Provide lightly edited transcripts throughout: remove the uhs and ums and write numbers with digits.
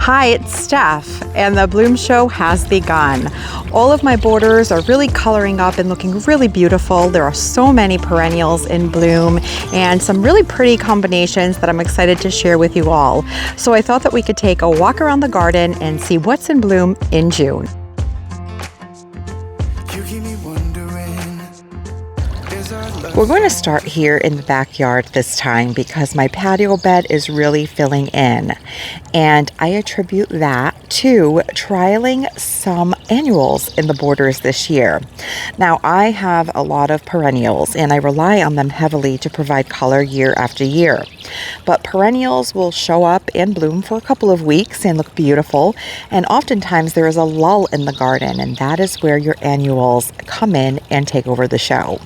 Hi, it's Steph, and the bloom show has begun. All of my borders are really coloring up and looking really beautiful. There are so many perennials in bloom and some really pretty combinations that I'm excited to share with you all. So I thought that we could take a walk around the garden and see what's in bloom in June. We're going to start here in the backyard this time because my patio bed is really filling in, and I attribute that to trialing some annuals in the borders this year. Now, I have a lot of perennials and I rely on them heavily to provide color year after year, but perennials will show up and bloom for a couple of weeks and look beautiful, and oftentimes there is a lull in the garden, and that is where your annuals come in and take over the show.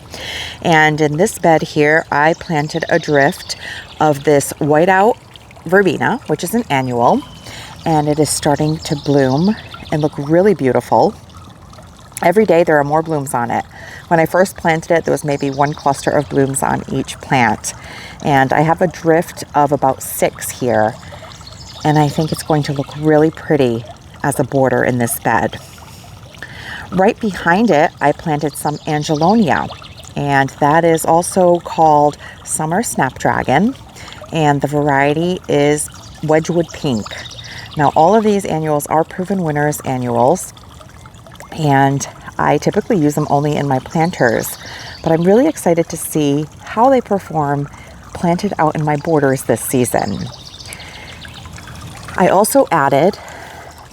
And in this bed here, I planted a drift of this whiteout verbena, which is an annual, and it is starting to bloom and look really beautiful. Every day there are more blooms on it. When I first planted it, there was maybe one cluster of blooms on each plant. And I have a drift of about 6 here, and I think it's going to look really pretty as a border in this bed. Right behind it, I planted some angelonia, and that is also called summer snapdragon, and the variety is Wedgwood pink. Now, all of these annuals are proven winners annuals, and I typically use them only in my planters, but I'm really excited to see how they perform planted out in my borders this season. I also added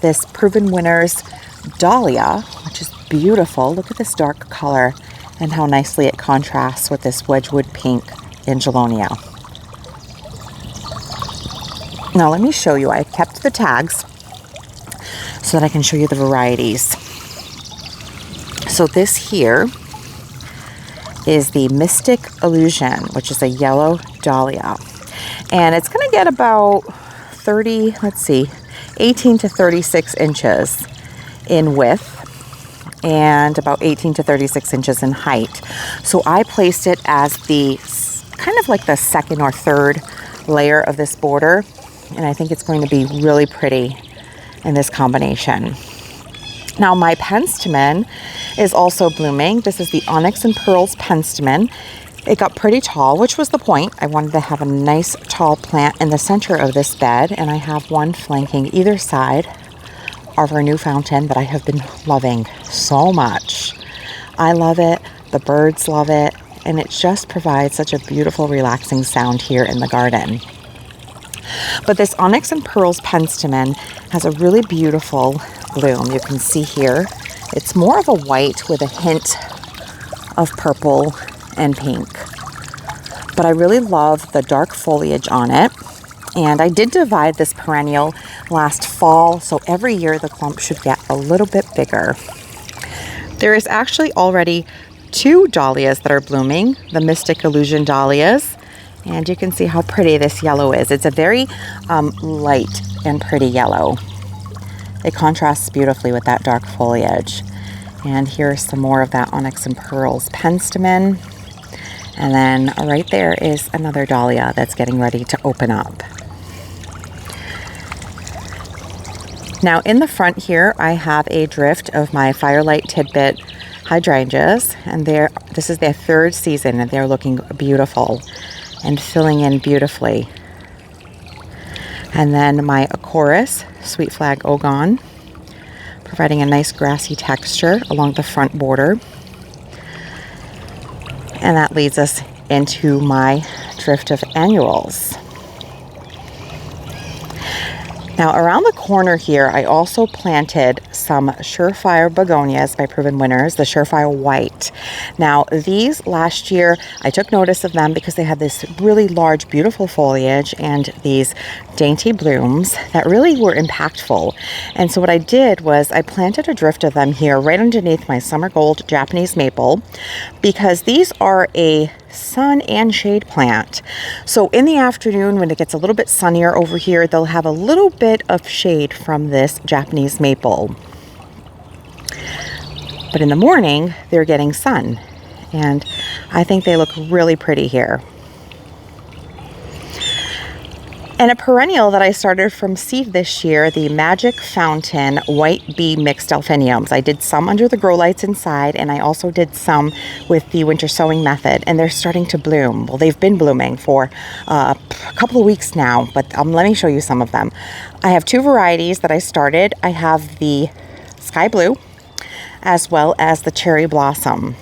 this proven winners dahlia, which is beautiful. Look at this dark color and how nicely it contrasts with this Wedgwood pink angelonia. Now let me show you. I kept the tags so that I can show you the varieties. So this here is the Mystic Illusion, which is a yellow dahlia. And it's going to get about 18 to 36 inches in width and about 18 to 36 inches in height. So I placed it as the kind of like the second or third layer of this border, and I think it's going to be really pretty in this combination. Now, my pensammen is also blooming. This is the Onyx and Pearls pensammen. It got pretty tall, which was the point. I wanted to have a nice tall plant in the center of this bed, and I have one flanking either side of our new fountain that I have been loving so much. I love it, the birds love it, and it just provides such a beautiful, relaxing sound here in the garden. But this Onyx and Pearls pensammen has a really beautiful bloom. You can see here, it's more of a white with a hint of purple and pink. But I really love the dark foliage on it. And I did divide this perennial last fall, so every year the clump should get a little bit bigger. There is actually already 2 dahlias that are blooming, the Mystic Illusion dahlias. And you can see how pretty this yellow is. It's a very light and pretty yellow. It contrasts beautifully with that dark foliage. And here's some more of that Onyx and Pearls pensammen. And then right there is another dahlia that's getting ready to open up. Now in the front here, I have a drift of my Firelight Tidbit hydrangeas, and this is their 3rd season, and they're looking beautiful and filling in beautifully. And then my Acorus Sweet Flag Ogon, providing a nice grassy texture along the front border. And that leads us into my drift of annuals. Now around the corner here, I also planted some Surefire begonias by Proven Winners, the Surefire White. Now these last year, I took notice of them because they had this really large, beautiful foliage and these dainty blooms that really were impactful. And so what I did was I planted a drift of them here right underneath my Summer Gold Japanese maple, because these are a sun and shade plant. So in the afternoon, when it gets a little bit sunnier over here, they'll have a little bit of shade from this Japanese maple. But in the morning, they're getting sun, and I think they look really pretty here. And a perennial that I started from seed this year, the Magic Fountain White Bee Mixed Delphiniums. I did some under the grow lights inside, and I also did some with the winter sowing method, and they're starting to bloom. Well, they've been blooming for a couple of weeks now, but let me show you some of them. I have two varieties that I started. I have the Sky Blue as well as the Cherry Blossom.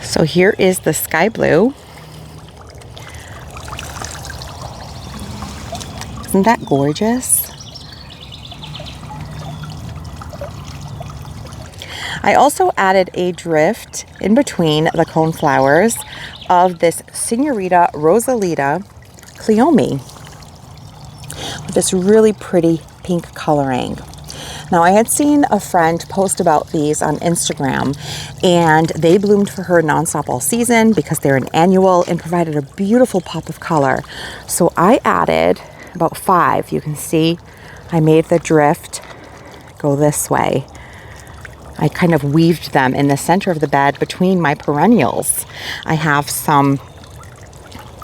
So here is the Sky Blue. Isn't that gorgeous? I also added a drift in between the cone flowers of this Senorita Rosalita Cleome with this really pretty pink coloring. Now, I had seen a friend post about these on Instagram, and they bloomed for her nonstop all season because they're an annual and provided a beautiful pop of color. So I added about 5. You can see I made the drift go this way. I kind of weaved them in the center of the bed between my perennials. I have some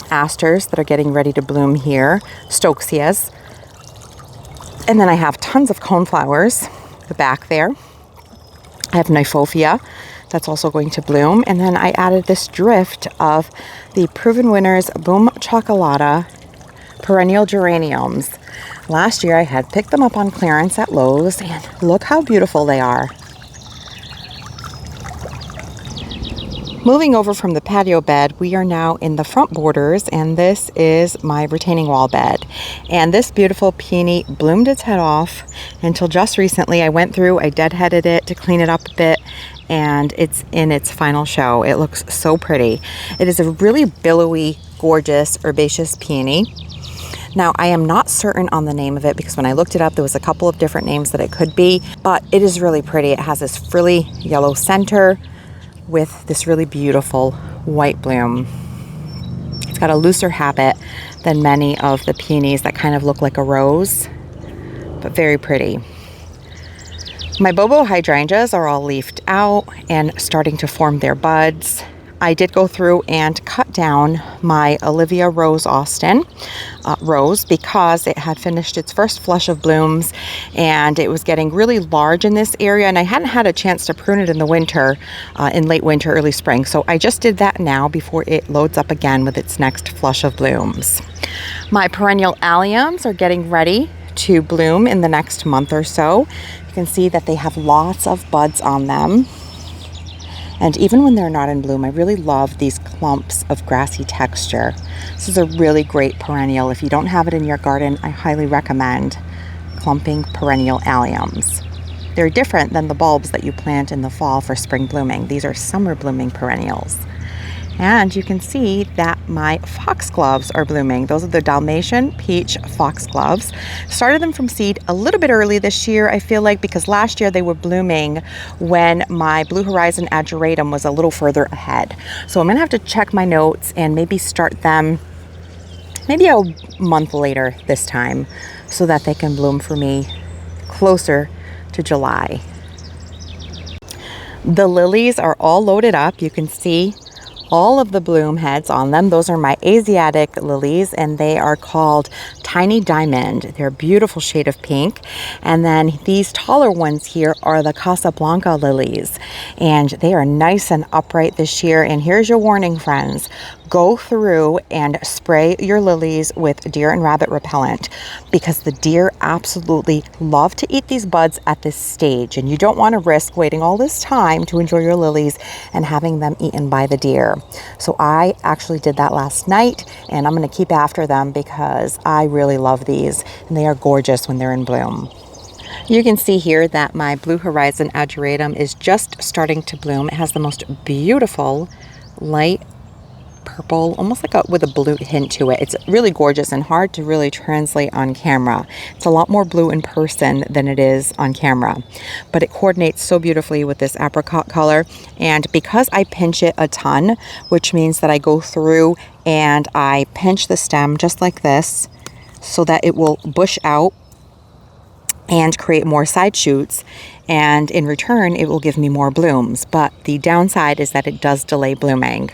asters that are getting ready to bloom here, stokezias, and then I have tons of coneflowers the back there. I have nyphophia that's also going to bloom, and then I added this drift of the Proven Winners Boom Chocolata perennial geraniums. Last year I had picked them up on clearance at Lowe's, and look how beautiful they are. Moving over from the patio bed, we are now in the front borders, and this is my retaining wall bed. And this beautiful peony bloomed its head off until just recently. I went through, I deadheaded it to clean it up a bit, and it's in its final show. It looks so pretty. It is a really billowy, gorgeous, herbaceous peony. Now, I am not certain on the name of it because when I looked it up, there was a couple of different names that it could be, but it is really pretty. It has this frilly yellow center with this really beautiful white bloom. It's got a looser habit than many of the peonies that kind of look like a rose, but very pretty. My Bobo hydrangeas are all leafed out and starting to form their buds. I did go through and cut down my Olivia Rose Austin rose because it had finished its first flush of blooms and it was getting really large in this area, and I hadn't had a chance to prune it in the winter, in late winter, early spring. So I just did that now before it loads up again with its next flush of blooms. My perennial alliums are getting ready to bloom in the next month or so. You can see that they have lots of buds on them. And even when they're not in bloom, I really love these clumps of grassy texture. This is a really great perennial. If you don't have it in your garden, I highly recommend clumping perennial alliums. They're different than the bulbs that you plant in the fall for spring blooming. These are summer blooming perennials. And you can see that my foxgloves are blooming. Those are the Dalmatian Peach foxgloves. Started them from seed a little bit early this year, I feel like, because last year they were blooming when my Blue Horizon ageratum was a little further ahead. So I'm gonna have to check my notes and maybe start them maybe a month later this time so that they can bloom for me closer to July. The lilies are all loaded up. You can see all of the bloom heads on them. Those are my Asiatic lilies, and they are called Tiny Diamond. They're a beautiful shade of pink. And then these taller ones here are the Casablanca lilies, and they are nice and upright this year. And here's your warning, friends. Go through and spray your lilies with deer and rabbit repellent because the deer absolutely love to eat these buds at this stage, and you don't want to risk waiting all this time to enjoy your lilies and having them eaten by the deer. So I actually did that last night, and I'm going to keep after them because I really love these, and they are gorgeous when they're in bloom. You can see here that my Blue Horizon ageratum is just starting to bloom. It has the most beautiful light purple, almost like with a blue hint to it. It's really gorgeous and hard to really translate on camera. It's a lot more blue in person than it is on camera, but it coordinates so beautifully with this apricot color. And because I pinch it a ton, which means that I go through and I pinch the stem just like this so that it will bush out and create more side shoots, and in return it will give me more blooms. But the downside is that it does delay blooming.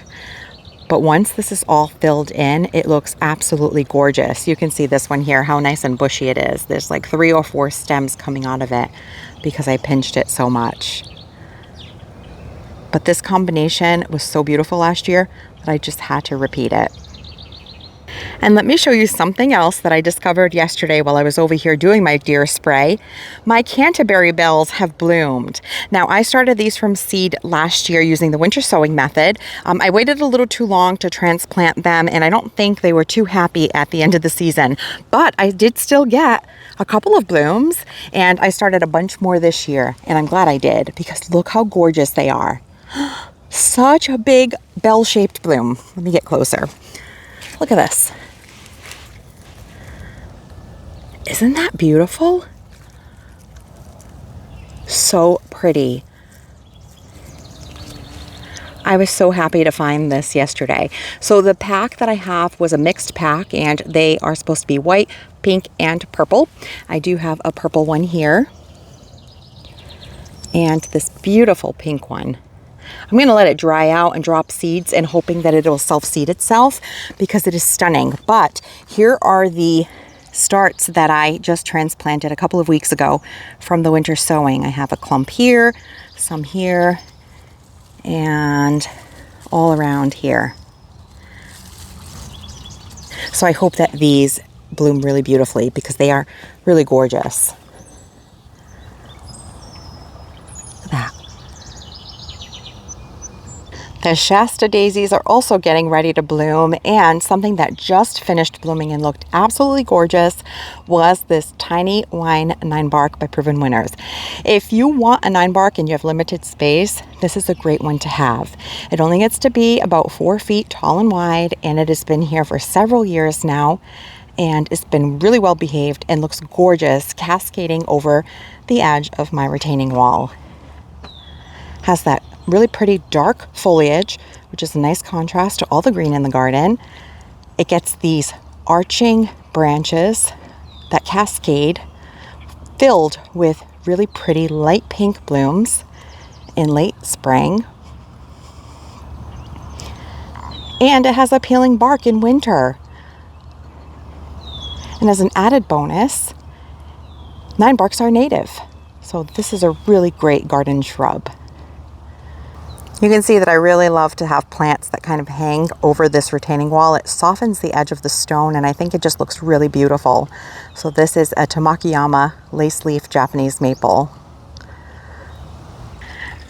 But once this is all filled in, it looks absolutely gorgeous. You can see this one here, how nice and bushy it is. There's like 3 or 4 stems coming out of it because I pinched it so much. But this combination was so beautiful last year that I just had to repeat it. And let me show you something else that I discovered yesterday while I was over here doing my deer spray. My Canterbury bells have bloomed. Now, I started these from seed last year using the winter sowing method. I waited a little too long to transplant them, and I don't think they were too happy at the end of the season. But I did still get a couple of blooms, and I started a bunch more this year, and I'm glad I did, because look how gorgeous they are. Such a big bell-shaped bloom. Let me get closer. Look at this. Isn't that beautiful? So pretty. I was so happy to find this yesterday. So the pack that I have was a mixed pack, and they are supposed to be white, pink, and purple. I do have a purple one here and this beautiful pink one. I'm going to let it dry out and drop seeds and hoping that it will self-seed itself because it is stunning. But here are the starts that I just transplanted a couple of weeks ago from the winter sowing. I have a clump here, some here, and all around here. So I hope that these bloom really beautifully because they are really gorgeous. Look at that. The Shasta daisies are also getting ready to bloom, and something that just finished blooming and looked absolutely gorgeous was this tiny wine 9-bark by Proven Winners. If you want a 9-bark and you have limited space, this is a great one to have. It only gets to be about 4 feet tall and wide, and it has been here for several years now, and it's been really well behaved and looks gorgeous, cascading over the edge of my retaining wall. Has that really pretty dark foliage, which is a nice contrast to all the green in the garden. It gets these arching branches that cascade, filled with really pretty light pink blooms in late spring. And it has a peeling bark in winter. And as an added bonus, 9-barks are native. So this is a really great garden shrub. You can see that I really love to have plants that kind of hang over this retaining wall. It softens the edge of the stone, and I think it just looks really beautiful. So this is a Tamakiyama lace leaf Japanese maple.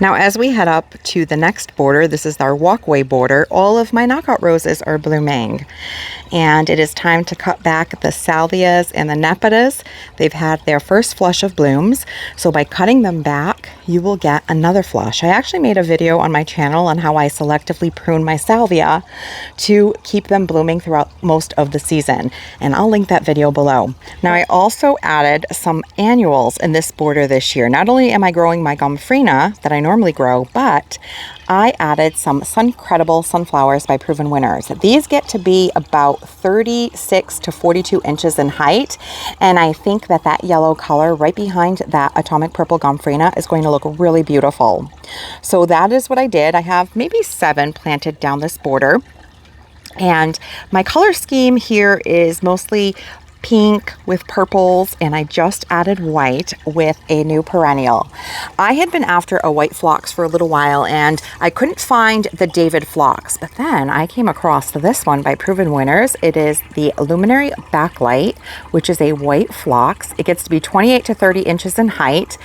Now, as we head up to the next border, this is our walkway border, all of my knockout roses are blooming. And it is time to cut back the salvias and the nepitas. They've had their first flush of blooms. So by cutting them back, you will get another flush. I actually made a video on my channel on how I selectively prune my salvia to keep them blooming throughout most of the season. And I'll link that video below. Now, I also added some annuals in this border this year. Not only am I growing my gomphrena that I normally grow, but I added some Suncredible sunflowers by Proven Winners. These get to be about 36 to 42 inches in height, and I think that that yellow color right behind that atomic purple gomphrena is going to look really beautiful. So that is what I did. I have maybe 7 planted down this border, and my color scheme here is mostly pink with purples, and I just added white with a new perennial. I had been after a white phlox for a little while, and I couldn't find the David phlox, but then I came across this one by Proven Winners. It is the Luminary Backlight, which is a white phlox. It gets to be 28 to 30 inches in height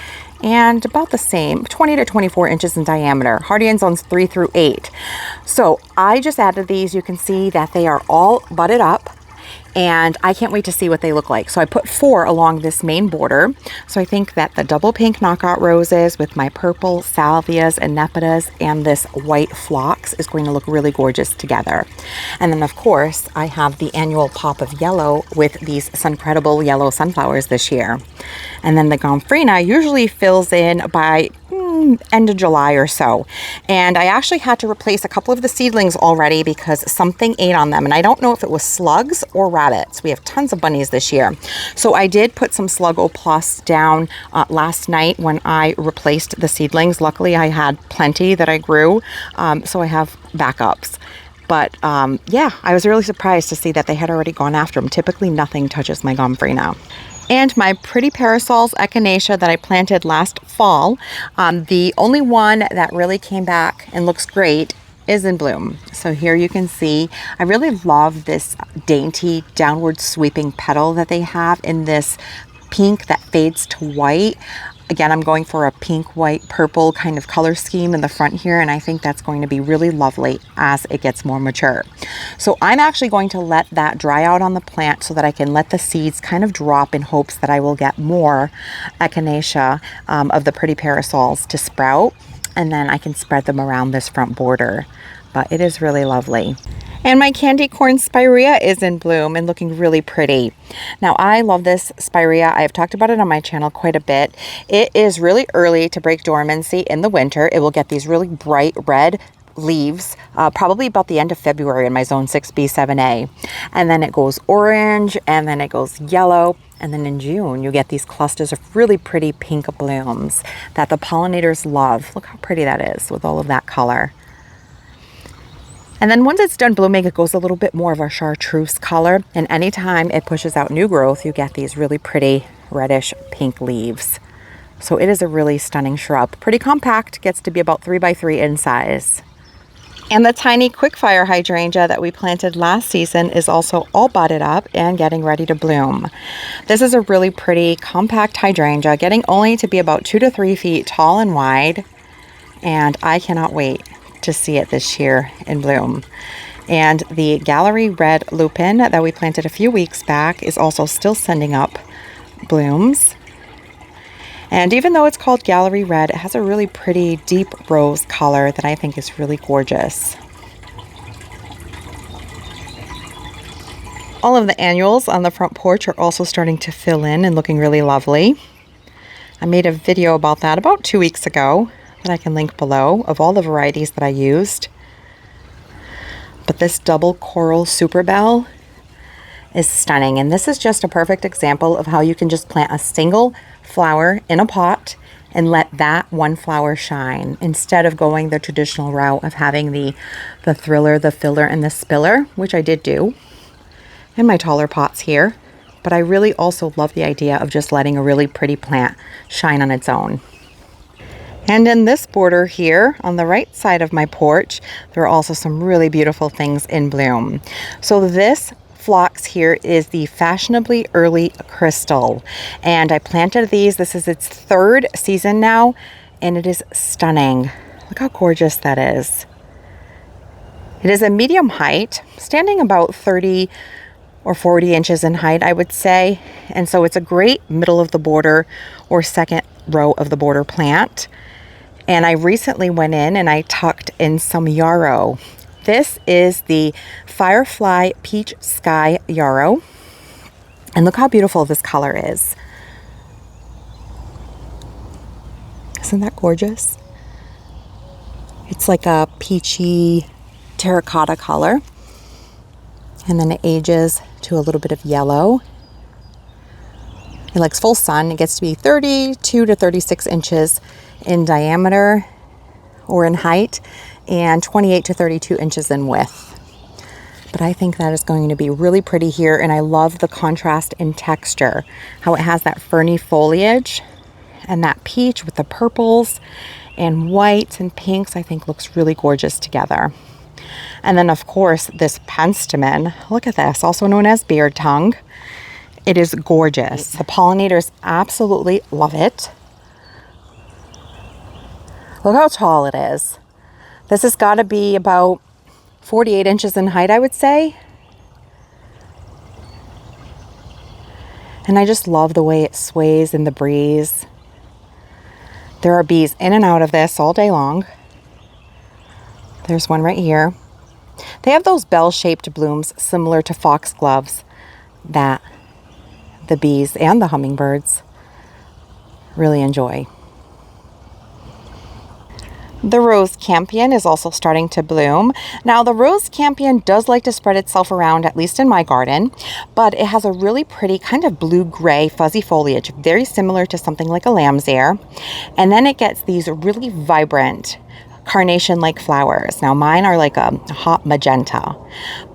and about the same, 20 to 24 inches in diameter. Hardy in zones 3 through 8. So I just added these. You can see that they are all budded up, and I can't wait to see what they look like. So I put 4 along this main border. So I think that the double pink knockout roses with my purple salvias and nepitas and this white phlox is going to look really gorgeous together. And then of course I have the annual pop of yellow with these Suncredible yellow sunflowers this year. And then the gomphrena usually fills in by end of July or so. And I actually had to replace a couple of the seedlings already because something ate on them. And I don't know if it was slugs or rabbits. We have tons of bunnies this year. So I did put some Sluggo Plus down last night when I replaced the seedlings. Luckily, I had plenty that I grew. So I have backups. But yeah, I was really surprised to see that they had already gone after them. Typically nothing touches my Gomfrey now. And my pretty parasols, echynatia, that I planted last fall, the only one that really came back and looks great is in bloom. So here you can see, I really love this dainty downward sweeping petal that they have in this pink that fades to white. Again, I'm going for a pink, white, purple kind of color scheme in the front here, and I think that's going to be really lovely as it gets more mature. So I'm actually going to let that dry out on the plant so that I can let the seeds kind of drop in hopes that I will get more echynatia of the pretty parasols to sprout, and then I can spread them around this front border. But it is really lovely. And my candy corn spyhea is in bloom and looking really pretty. Now I love this spyhea. I've talked about it on my channel quite a bit. It is really early to break dormancy in the winter. It will get these really bright red leaves probably about the end of February in my zone 6B 7A, and then it goes orange, and then it goes yellow, and then in June you get these clusters of really pretty pink blooms that the pollinators love. Look how pretty that is with all of that color. And then once it's done blooming, it goes a little bit more of a chartreuse color. And anytime it pushes out new growth, you get these really pretty reddish pink leaves. So it is a really stunning shrub. Pretty compact, gets to be about 3 by 3 in size. And the tiny quickfire hydrangea that we planted last season is also all budded up and getting ready to bloom. This is a really pretty compact hydrangea, getting only to be about 2 to 3 feet tall and wide. And I cannot wait to see it this year in bloom. And the gallery red lupin that we planted a few weeks back is also still sending up blooms. And even though it's called gallery red, it has a really pretty deep rose color that I think is really gorgeous. All of the annuals on the front porch are also starting to fill in and looking really lovely. I made a video about that about 2 weeks ago that I can link below of all the varieties that I used. But this double coral superbell is stunning, and this is just a perfect example of how you can just plant a single flower in a pot and let that one flower shine instead of going the traditional route of having the thriller, the filler, and the spiller, which I did do in my taller pots here. But I really also love the idea of just letting a really pretty plant shine on its own. And in this border here on the right side of my porch, there are also some really beautiful things in bloom. So this phlox here is the fashionably early crystal, and I planted these. This is its 3rd season now, and it is stunning. Look how gorgeous that is. It is a medium height, standing about 30 or 40 inches in height, I would say. And so it's a great middle of the border or second row of the border plant. And I recently went in and I tucked in some yarrow. This is the Firefly Peach Sky Yarrow. And look how beautiful this color is. Isn't that gorgeous? It's like a peachy terracotta color. And then it ages to a little bit of yellow. It likes full sun. It gets to be 32 to 36 inches in diameter or in height, and 28 to 32 inches in width. But I think that is going to be really pretty here, and I love the contrast in texture, how it has that ferny foliage and that peach with the purples and whites and pinks. I think looks really gorgeous together. And then of course this pensammen, look at this, also known as beard tongue. It is gorgeous. The pollinators absolutely love it. Look how tall it is. This has got to be about 48 inches in height, I would say. And I just love the way it sways in the breeze. There are bees in and out of this all day long. There's one right here. They have those bell-shaped blooms similar to foxgloves that the bees and the hummingbirds really enjoy. The rose campion is also starting to bloom. Now the rose campion does like to spread itself around, at least in my garden, but it has a really pretty kind of blue-gray fuzzy foliage, very similar to something like a lamb's ear. And then it gets these really vibrant carnation-like flowers. Now mine are like a hot magenta,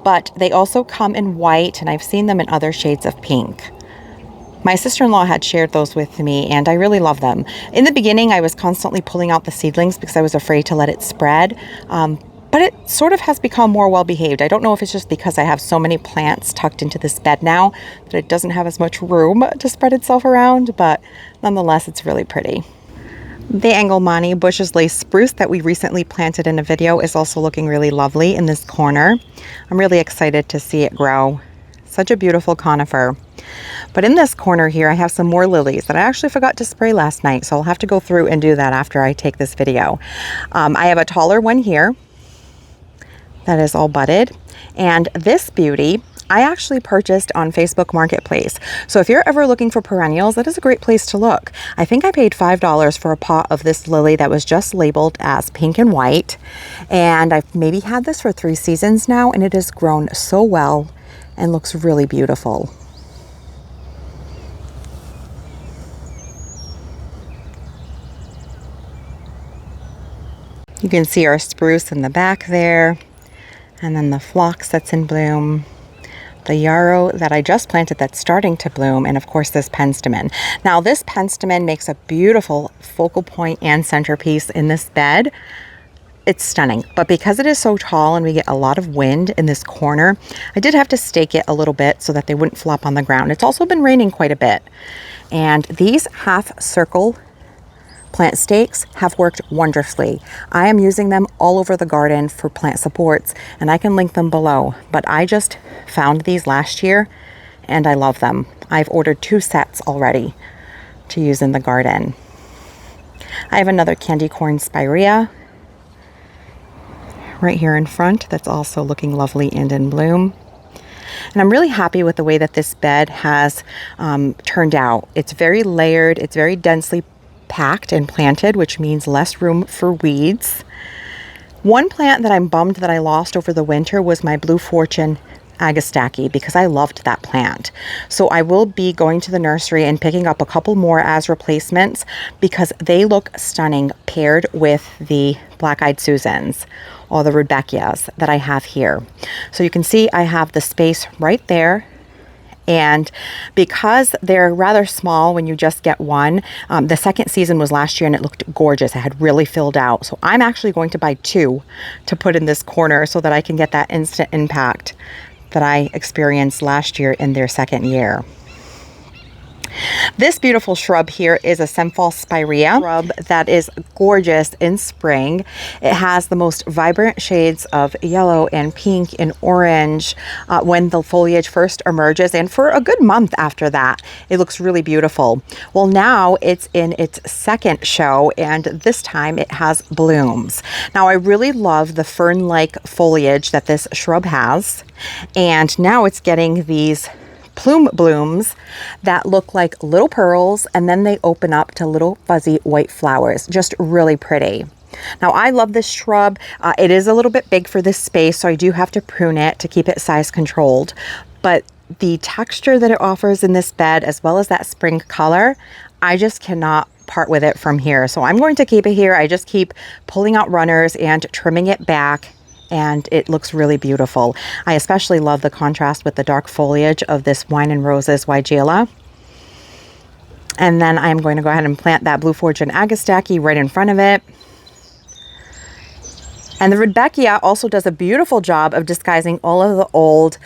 but they also come in white, and I've seen them in other shades of pink. My sister-in-law had shared those with me, and I really love them. In the beginning, I was constantly pulling out the seedlings because I was afraid to let it spread, but it sort of has become more well-behaved. I don't know if it's just because I have so many plants tucked into this bed now that it doesn't have as much room to spread itself around, but nonetheless, it's really pretty. The Engelmanni Bush's Lace Spruce that we recently planted in a video is also looking really lovely in this corner. I'm really excited to see it grow. Such a beautiful conifer. But in this corner here, I have some more lilies that I actually forgot to spray last night, so I'll have to go through and do that after I take this video. I have a taller one here that is all budded, and this beauty I actually purchased on Facebook Marketplace. So if you're ever looking for perennials, that is a great place to look. I think I paid $5 for a pot of this lily that was just labeled as pink and white, and I've maybe had this for 3 seasons now, and it has grown so well and looks really beautiful. You can see our spruce in the back there, and then the phlox that's in bloom, the yarrow that I just planted that's starting to bloom, and of course this pensammen. Now this pensammen makes a beautiful focal point and centerpiece in this bed. It's stunning, but because it is so tall and we get a lot of wind in this corner, I did have to stake it a little bit so that they wouldn't flop on the ground. It's also been raining quite a bit, and these half circle plant stakes have worked wonderfully. I am using them all over the garden for plant supports, and I can link them below, but I just found these last year and I love them. I've ordered 2 sets already to use in the garden. I have another candy corn spyhea right here in front that's also looking lovely and in bloom. And I'm really happy with the way that this bed has turned out. It's very layered, it's very densely packed and planted, which means less room for weeds. One plant that I'm bummed that I lost over the winter was my Blue Fortune Agastaki, because I loved that plant. So I will be going to the nursery and picking up a couple more as replacements because they look stunning paired with the black-eyed Susans or the rudbeckias that I have here. So you can see I have the space right there. And because they're rather small when you just get one, the second season was last year and it looked gorgeous. It had really filled out. So I'm actually going to buy 2 to put in this corner so that I can get that instant impact that I experienced last year in their second year. This beautiful shrub here is a Semphal's spyhea shrub that is gorgeous in spring. It has the most vibrant shades of yellow and pink and orange when the foliage first emerges, and for a good month after that it looks really beautiful. Well, now it's in its second show, and this time it has blooms. Now I really love the fern-like foliage that this shrub has, and now it's getting these plume blooms that look like little pearls, and then they open up to little fuzzy white flowers. Just really pretty. Now I love this shrub. It is a little bit big for this space, so I do have to prune it to keep it size controlled, but the texture that it offers in this bed, as well as that spring color, I just cannot part with it from here. So I'm going to keep it here. I just keep pulling out runners and trimming it back, and it looks really beautiful. I especially love the contrast with the dark foliage of this Wine and Roses Weigela. And then I'm going to go ahead and plant that Blue Fortune Agastaki right in front of it. And the Rudbeckia also does a beautiful job of disguising all of the old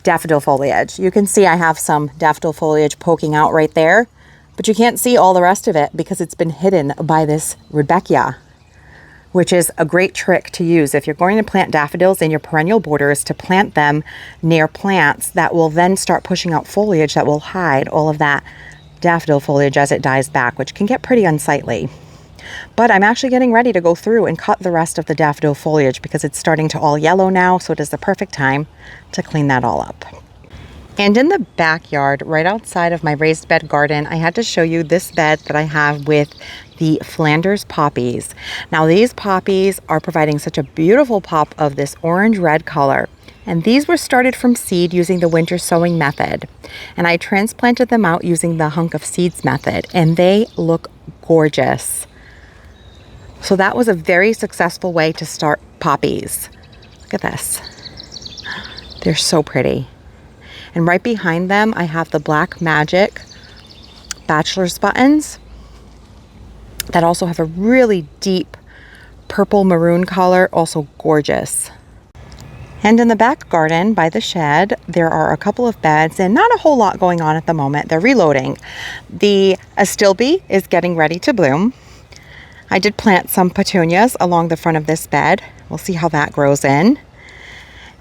daffodil foliage. You can see I have some daffodil foliage poking out right there, but you can't see all the rest of it because it's been hidden by this Rudbeckia, which is a great trick to use if you're going to plant daffodils in your perennial borders, to plant them near plants that will then start pushing out foliage that will hide all of that daffodil foliage as it dies back, which can get pretty unsightly. But I'm actually getting ready to go through and cut the rest of the daffodil foliage because it's starting to all yellow now, so it is the perfect time to clean that all up. And in the backyard, right outside of my raised bed garden, I had to show you this bed that I have with the Flanders poppies. Now these poppies are providing such a beautiful pop of this orange-red color. And these were started from seed using the winter sowing method. And I transplanted them out using the hunk of seeds method, and they look gorgeous. So that was a very successful way to start poppies. Look at this. They're so pretty. And right behind them, I have the Black Magic bachelor's buttons that also have a really deep purple maroon color, also gorgeous. And in the back garden by the shed, there are a couple of beds and not a whole lot going on at the moment. They're reloading. The astilbe is getting ready to bloom. I did plant some petunias along the front of this bed. We'll see how that grows in.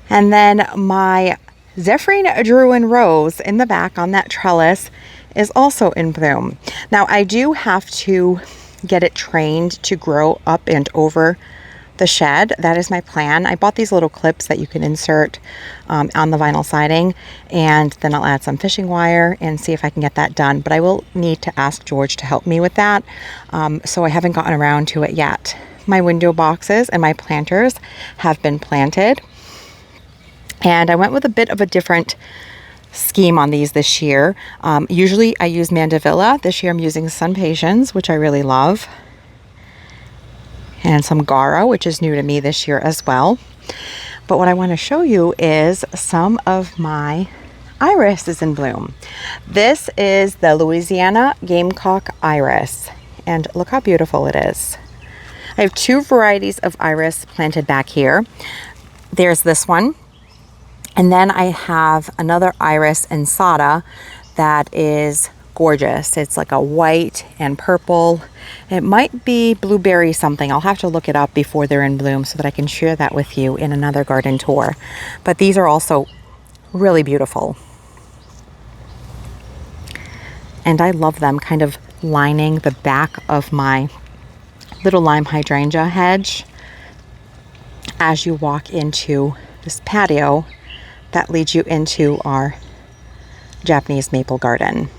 And then my Zephyrine Druin Rose in the back on that trellis is also in bloom. Now I do have to get it trained to grow up and over the shed. That is my plan. I bought these little clips that you can insert on the vinyl siding, and then I'll add some fishing wire and see if I can get that done. But I will need to ask George to help me with that. So I haven't gotten around to it yet. My window boxes and my planters have been planted. And I went with a bit of a different scheme on these this year. Usually I use Mandevilla. This year I'm using Sun Patience, which I really love. And some Gara, which is new to me this year as well. But what I want to show you is some of my iris is in bloom. This is the Louisiana Gamecock Iris. And look how beautiful it is. I have two varieties of iris planted back here. There's this one. And then I have another iris insata that is gorgeous. It's like a white and purple. It might be blueberry something. I'll have to look it up before they're in bloom so that I can share that with you in another garden tour. But these are also really beautiful. And I love them kind of lining the back of my little lime hydrangea hedge as you walk into this patio that leads you into our Japanese maple garden.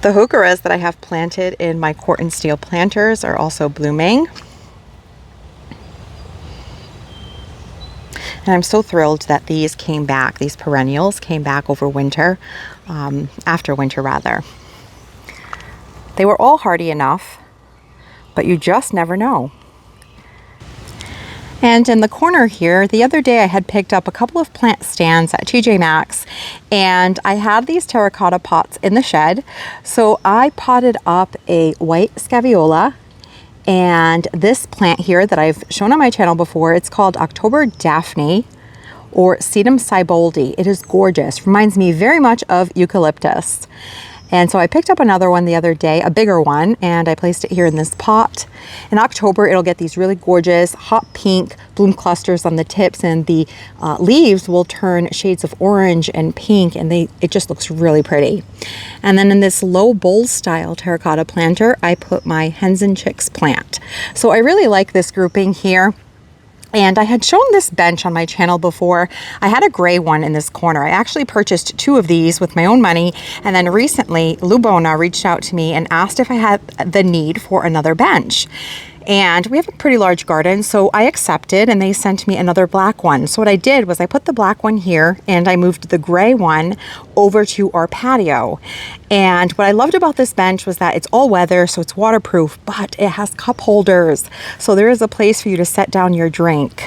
The heucheras that I have planted in my Corten steel planters are also blooming. And I'm so thrilled that these came back, these perennials came back over winter, after winter rather. They were all hardy enough, but you just never know. And in the corner here, the other day I had picked up a couple of plant stands at TJ Maxx, and I had these terracotta pots in the shed. So I potted up a white scaviola and this plant here that I've shown on my channel before. It's called October Daphne or Sedum Siboldi. It is gorgeous. Reminds me very much of eucalyptus. And so I picked up another one the other day, a bigger one, and I placed it here in this pot. In October, it'll get these really gorgeous hot pink bloom clusters on the tips, and the leaves will turn shades of orange and pink, and it just looks really pretty. And then in this low bowl style terracotta planter, I put my hens and chicks plant. So I really like this grouping here. And I had shown this bench on my channel before. I had a gray one in this corner. I actually purchased two of these with my own money. And then recently, Bona reached out to me and asked if I had the need for another bench. And we have a pretty large garden, so I accepted, and they sent me another black one. So what I did was I put the black one here and I moved the gray one over to our patio. And what I loved about this bench was that it's all weather, so it's waterproof, but it has cup holders. So there is a place for you to set down your drink.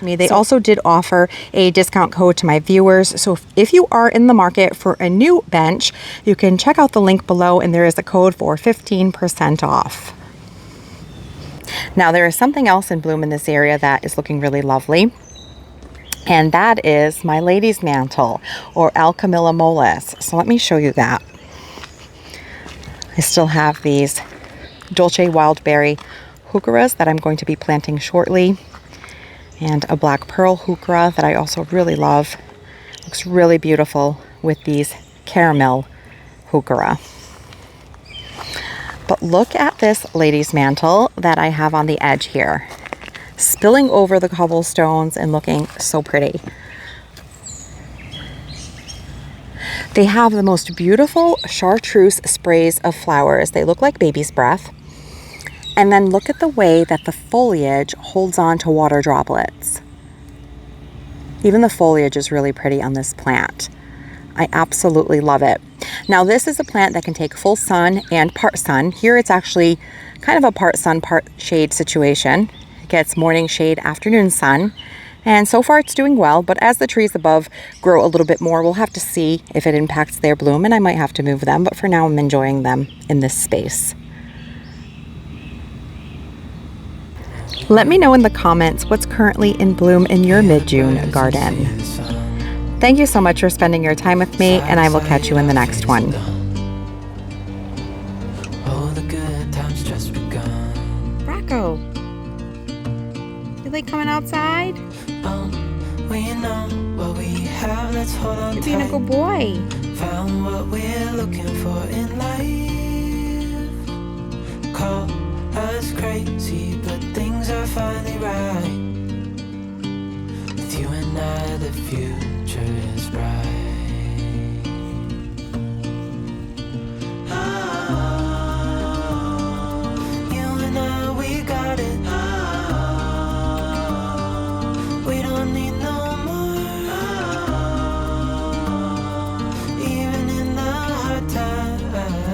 They also did offer a discount code to my viewers. So if you are in the market for a new bench, you can check out the link below, and there is a code for 15% off. Now there is something else in bloom in this area that is looking really lovely, and that is my lady's mantle, or Alchemilla mollis. So let me show you that. I still have these Dolce Wildberry heucheras that I'm going to be planting shortly, and a black pearl heuchera that I also really love. Looks really beautiful with these caramel heuchera. But look at this lady's mantle that I have on the edge here, spilling over the cobblestones and looking so pretty. They have the most beautiful chartreuse sprays of flowers. They look like baby's breath. And then look at the way that the foliage holds on to water droplets. Even the foliage is really pretty on this plant. I absolutely love it. Now this is a plant that can take full sun and part sun. Here it's actually kind of a part sun, part shade situation. It gets morning shade, afternoon sun. And so far it's doing well, but as the trees above grow a little bit more, we'll have to see if it impacts their bloom, and I might have to move them, but for now I'm enjoying them in this space. Let me know in the comments what's currently in bloom in your mid-June garden. Thank you so much for spending your time with me, and I will catch you in the next one. Bracco, you like coming outside? We know what we have, let's hold on. You're being a good boy. Found what we're looking for in life. Call us crazy, but things are finally right. With you and I, the future is bright. Oh, you and I, we got it. We don't need no more. Even in the hard times.